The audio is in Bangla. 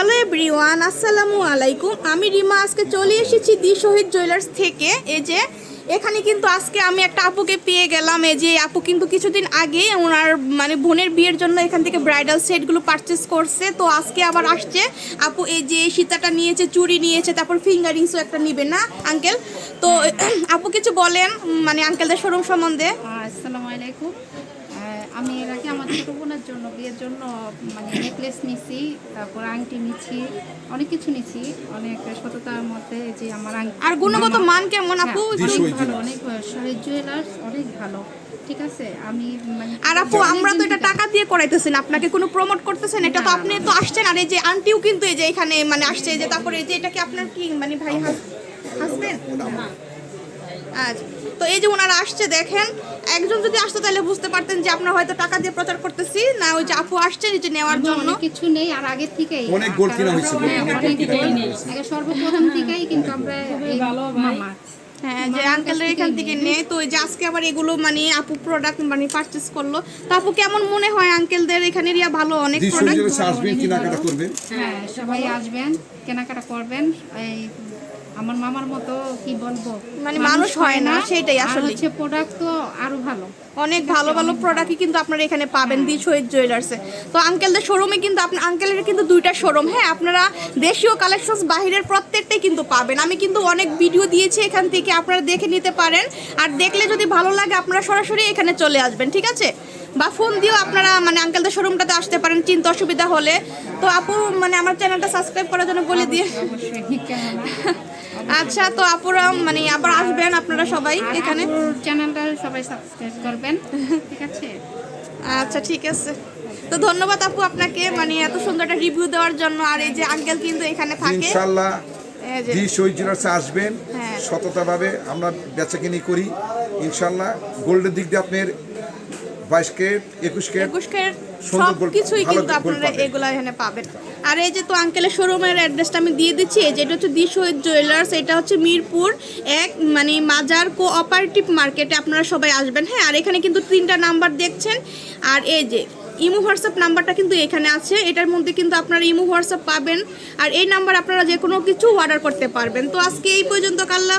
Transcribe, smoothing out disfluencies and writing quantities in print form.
হ্যালো এভরিওয়ান, আসসালামু আলাইকুম। আমি রিমা আজকে চলে এসেছি দি শহীদ জুয়েলার্স থেকে। এই যে এখানে কিন্তু আজকে আমি একটা আপুকে পেয়ে গেলাম। এই যে আপু কিন্তু কিছুদিন আগে ওনার মানে বোনের বিয়ের জন্য এখান থেকে ব্রাইডাল সেটগুলো পারচেস করছে। তো আজকে আবার আসছে আপু। এই যে সীতাটা নিয়েছে, চুড়ি নিয়েছে, তারপর ফিঙ্গারিংসও একটা নিবে না আঙ্কেল? তো আপু কিছু বলেন মানে আঙ্কেলদের শোরুম সম্বন্ধে। আসসালামু আলাইকুম। আমি এর আগে আমার ছোটো বোনের জন্য বিয়ের জন্য মানে নেকলেস নিছি, তারপর আংটি নিচ্ছি, অনেক কিছু নিচ্ছি, অনেক সততার মধ্যে। যে আমার আর গুণগত মান কেমন আপু? অনেক ভালো, অনেক শহীদ জুয়েলার্স অনেক ভালো, ঠিক আছে। আমি মানে আর আপু আমরা তো এটা টাকা দিয়ে করাইতেছি না, আপনাকে কোনো প্রমোট করতেছেন, এটা তো আপনি তো আসছেন। আর এই যে আন্টিও কিন্তু এই যে এখানে মানে আসছে, এই যে তারপরে এই যে এটা কি আপনার কি মানে ভাই হাসবেন্ড? আচ্ছা, তো এই যে ওনারা আসছে দেখেন, একজন যদি আসতো তাহলে বুঝতে পারতেন যে আপনারা হয়তো টাকা দিয়ে প্রচার করতেছি না, ওই যে আপু আসছে যে নেওয়ার জন্য। কিছু নেই, আর আগের থেকেই অনেক গোল কিনা হয়েছে, সর্বপ্রথম থেকেই কিন্তু আমরা মামা হ্যাঁ, যে আঙ্কেলের এখান থেকে নেই। তো এই যে আজকে আবার এগুলো মানে আপু প্রোডাক্ট মানে পারচেজ করলো। তো আপু কেমন মনে হয় আঙ্কেলদের এখানে ভালো অনেক প্রোডাক্ট আসবেন কেনাকাটা করবেন? হ্যাঁ, সবাই আসবেন, কেনাকাটা করবেন। এই আমার মামার মতো কি বলবো, মানে মানুষ হয় না, সেটাই আসলে হচ্ছে। প্রোডাক্ট তো আরো ভালো, অনেক ভালো ভালো প্রোডাক্টই কিন্তু আপনারা এখানে পাবেন দি শহীদ জুয়েলার্সে। তো আঙ্কেলদের শোরুমে কিন্তু আঙ্কেলের কিন্তু দুইটা শোরুম। হ্যাঁ, আপনারা দেশীয় কালেকশনস বাহিরের প্রত্যেকটাই কিন্তু পাবেন। আমি কিন্তু অনেক ভিডিও দিয়েছি এখান থেকে, আপনারা দেখে নিতে পারেন। আর দেখলে যদি ভালো লাগে আপনারা সরাসরি এখানে চলে আসবেন, ঠিক আছে? বা ফোন দিয়েও আপনারা মানে আঙ্কেলদের শোরুমটাতে আসতে পারেন চিন্তা অসুবিধা হলে। তো আপু মানে আমার চ্যানেলটা সাবস্ক্রাইব করার জন্য বলে দিয়ে। আচ্ছা, তো আপুরা মানে আবার আসবেন আপনারা সবাই এখানে, চ্যানেলটা সবাই সাবস্ক্রাইব করবেন, ঠিক আছে? আচ্ছা, ঠিক আছে। তো ধন্যবাদ আপু আপনাকে মানে এত সুন্দর একটা রিভিউ দেওয়ার জন্য। আর এই যে আঙ্কেল কিন্তু এখানে থাকে ইনশাআল্লাহ। এই যে দি শহীদ জুয়েলার্সে আসবেন, হ্যাঁ। সততাভাবে আমরা বেচাকেনি করি ইনশাআল্লাহ। গোল্ডের দিক দিয়ে আপনার 22 ক্যারেট 21 ক্যারেট 21 ক্যারেট সুন্দর সব gold, কিছুই ভালো কিন্তু gold আপনারা পাবেন। এগুলা এখানে পাবেন। আর এই যে তো আঙ্কেলের শোরুমের অ্যাড্রেসটা আমি দিয়ে দিচ্ছি। এই যে এটা হচ্ছে দি শহীদ জুয়েলার্স, এটা হচ্ছে মিরপুর 1 মানে মাজার কোঅপারেটিভ মার্কেটে আপনারা সবাই আসবেন। হ্যাঁ, আর এখানে কিন্তু 3টা নাম্বার দেখছেন। আর এই যে ইমো হোয়াটসঅ্যাপ নাম্বারটা কিন্তু এখানে আছে, এটার মধ্যে কিন্তু আপনারা ইমো হোয়াটসঅ্যাপ পাবেন। আর এই নাম্বার আপনারা যে কোনো কিছু অর্ডার করতে পারবেন। তো আজকে এই পর্যন্ত, আল্লাহ।